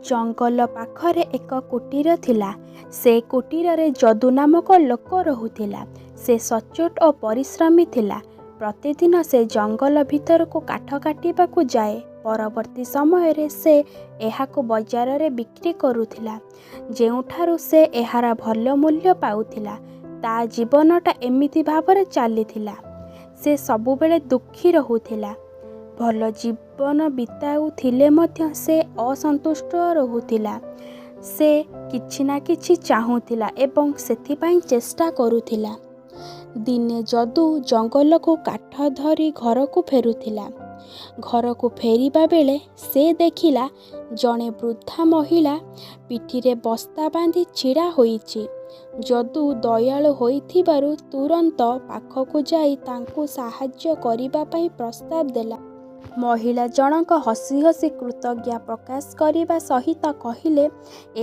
ଜଙ୍ଗଲ ପାଖରେ ଏକ କୁଟୀର ଥିଲା। ସେ କୁଟୀରରେ ଯଦୁ ନାମକ ଲୋକ ରହୁଥିଲା। ସେ ସଚ୍ଚୋଟ ଓ ପରିଶ୍ରମୀ ଥିଲା। ପ୍ରତିଦିନ ସେ ଜଙ୍ଗଲ ଭିତରକୁ କାଠ କାଟିବାକୁ ଯାଏ। ପରବର୍ତ୍ତୀ ସମୟରେ ସେ ଏହାକୁ ବଜାରରେ ବିକ୍ରି କରୁଥିଲା, ଯେଉଁଠାରୁ ସେ ଏହାର ଭଲ ମୂଲ୍ୟ ପାଉଥିଲା। ତା ଜୀବନଟା ଏମିତି ଭାବରେ ଚାଲିଥିଲା। ସେ ସବୁବେଳେ ଦୁଃଖୀ ରହୁଥିଲା। ଭଲ ଜୀବନ ବିତାଉଥିଲେ ମଧ୍ୟ ସେ ଅସନ୍ତୁଷ୍ଟ ରହୁଥିଲା। ସେ କିଛି ନା କିଛି ଚାହୁଁଥିଲା ଏବଂ ସେଥିପାଇଁ ଚେଷ୍ଟା କରୁଥିଲା। ଦିନେ ଯଦୁ ଜଙ୍ଗଲକୁ କାଠ ଧରି ଘରକୁ ଫେରୁଥିଲା। ଘରକୁ ଫେରିବା ବେଳେ ସେ ଦେଖିଲା ଜଣେ ବୃଦ୍ଧା ମହିଳା ପିଠିରେ ବସ୍ତା ବାନ୍ଧି ଛିଡ଼ା ହୋଇଛି। ଯଦୁ ଦୟାଳୁ ହୋଇଥିବାରୁ ତୁରନ୍ତ ପାଖକୁ ଯାଇ ତାଙ୍କୁ ସାହାଯ୍ୟ କରିବା ପାଇଁ ପ୍ରସ୍ତାବ ଦେଲା। ମହିଳା ଜଣକ ହସି ହସି କୃତଜ୍ଞତା ପ୍ରକାଶ କରିବା ସହିତ କହିଲେ,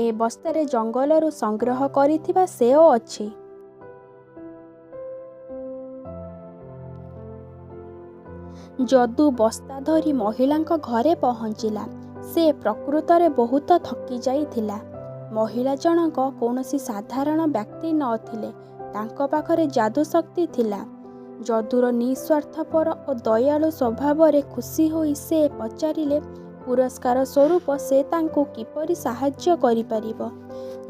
ଏ ବସ୍ତାରେ ଜଙ୍ଗଲରୁ ସଂଗ୍ରହ କରିଥିବା ସେଓ ଅଛି। ଯଦୁ ବସ୍ତା ଧରି ମହିଳାଙ୍କ ଘରେ ପହଞ୍ଚିଲା। ସେ ପ୍ରକୃତରେ ବହୁତ ଥକି ଯାଇଥିଲା। ମହିଳା ଜଣକ କୌଣସି ସାଧାରଣ ବ୍ୟକ୍ତି ନଥିଲେ। ତାଙ୍କ ପାଖରେ ଯାଦୁ ଶକ୍ତି ଥିଲା। ଯଦୁର ନିଃସ୍ୱାର୍ଥପର ଓ ଦୟାଳୁ ସ୍ୱଭାବରେ ଖୁସି ହୋଇ ସେ ପଚାରିଲେ, ପୁରସ୍କାର ସ୍ୱରୂପ ସେ ତାଙ୍କୁ କିପରି ସାହାଯ୍ୟ କରିପାରିବ।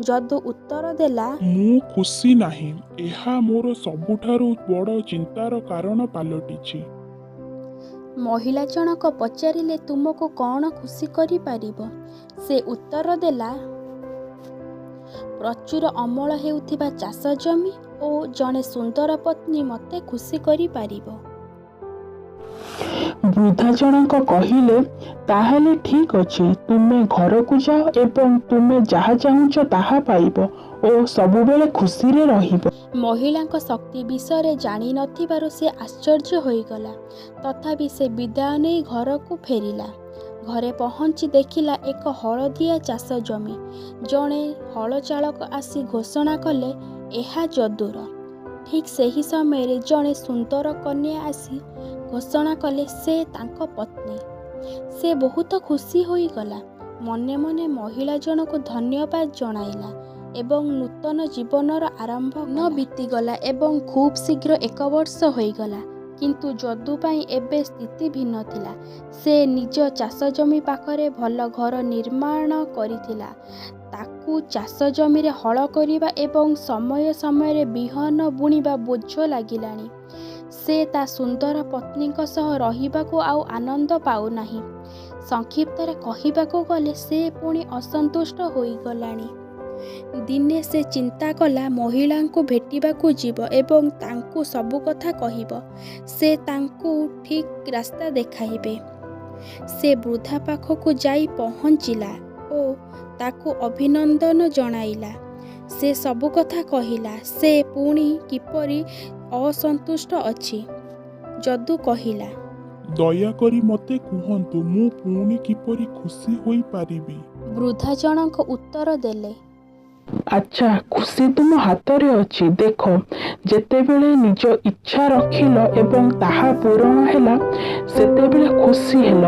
ଯଦୁ ଉତ୍ତର ଦେଲା, ମୁଁ ଖୁସି ନାହିଁ। ଏହା ମୋର ସବୁଠାରୁ ବଡ଼ ଚିନ୍ତାର କାରଣ ପାଲଟିଛି। ମହିଳା ଜଣକ ପଚାରିଲେ, ତୁମକୁ କ'ଣ ଖୁସି କରିପାରିବ? ସେ ଉତ୍ତର ଦେଲା, ପ୍ରଚୁର ଅମଳ ହେଉଥିବା ଚାଷ ଜମି ଓ ଜଣେ ସୁନ୍ଦର ପତ୍ନୀ ମୋତେ ଖୁସି କରିପାରିବ। ବୃଦ୍ଧା ଜଣକ କହିଲେ, ତାହେଲେ ଠିକ୍ ଅଛି, ତୁମେ ଘରକୁ ଯାଅ ଏବଂ ତୁମେ ଯାହା ଚାହୁଁଛ ତାହା ପାଇବ ଓ ସବୁବେଳେ ଖୁସିରେ ରହିବ। ମହିଳାଙ୍କ ଶକ୍ତି ବିଷୟରେ ଜାଣିନଥିବାରୁ ସେ ଆଶ୍ଚର୍ଯ୍ୟ ହୋଇଗଲା। ତଥାପି ସେ ବିଦାୟ ନେଇ ଘରକୁ ଫେରିଲା। ଘରେ ପହଞ୍ଚି ଦେଖିଲା ଏକ ହଳଦିଆ ଚାଷ ଜମି। ଜଣେ ହଳ ଚାଳକ ଆସି ଘୋଷଣା କଲେ, ଏହା ଯଦୁର। ଠିକ୍ ସେହି ସମୟରେ ଜଣେ ସୁନ୍ଦର କନ୍ୟା ଆସି ଘୋଷଣା କଲେ ସେ ତାଙ୍କ ପତ୍ନୀ। ସେ ବହୁତ ଖୁସି ହୋଇଗଲା। ମନେ ମନେ ମହିଳା ଜଣକୁ ଧନ୍ୟବାଦ ଜଣାଇଲା ଏବଂ ନୂତନ ଜୀବନର ଆରମ୍ଭ ବିତିଗଲା ଏବଂ ଖୁବ୍ ଶୀଘ୍ର 1 ବର୍ଷ ହୋଇଗଲା। କିନ୍ତୁ ଯଦୁ ପାଇଁ ଏବେ ସ୍ଥିତି ଭିନ୍ନ ଥିଲା। ସେ ନିଜ ଚାଷ ଜମି ପାଖରେ ଭଲ ଘର ନିର୍ମାଣ କରିଥିଲା। ତାକୁ ଚାଷ ଜମିରେ ହଳ କରିବା ଏବଂ ସମୟ ସମୟରେ ବିହନ ବୁଣିବା ବୋଝ ଲାଗିଲାଣି। ସେ ତା ସୁନ୍ଦର ପତ୍ନୀଙ୍କ ସହ ରହିବାକୁ ଆଉ ଆନନ୍ଦ ପାଉନାହିଁ। ସଂକ୍ଷିପ୍ତରେ କହିବାକୁ ଗଲେ ସେ ପୁଣି ଅସନ୍ତୁଷ୍ଟ ହୋଇଗଲାଣି। ଦିନେ ସେ ଚିନ୍ତା କଲା ମହିଳାଙ୍କୁ ଭେଟିବାକୁ ଯିବ ଏବଂ ତାଙ୍କୁ ସବୁ କଥା କହିବ। ସେ ତାଙ୍କୁ ଠିକ୍ ରାସ୍ତା ଦେଖାଇବେ। ସେ ବୃଦ୍ଧା ପାଖକୁ ଯାଇ ପହଞ୍ଚିଲା ଓ ତାକୁ ଅଭିନନ୍ଦନ ଜଣାଇଲା। ସେ ସବୁ କଥା କହିଲା। ସେ ପୁଣି କିପରି ଅସନ୍ତୁଷ୍ଟ ଅଛି। ଯଦୁ କହିଲା, ଦୟାକରି ମୋତେ କୁହନ୍ତୁ, ମୁଁ ପୁଣି କିପରି ଖୁସି ହୋଇପାରିବି? ବୃଦ୍ଧା ଜଣକ ଉତ୍ତର ଦେଲେ, ଆଚ୍ଛା, ଖୁସି ତୁମ ହାତରେ ଅଛି। ଦେଖ, ଯେତେବେଳେ ନିଜ ଇଚ୍ଛା ରଖିଲ ଏବଂ ତାହା ପୂରଣ ହେଲା, ସେତେବେଳେ ଖୁସି ହେଲ।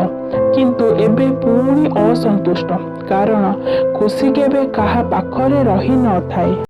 କିନ୍ତୁ ଏବେ ପୁଣି ଅସନ୍ତୁଷ୍ଟ, କାରଣ ଖୁସି କେବେ କାହା ପାଖରେ ରହିନଥାଏ।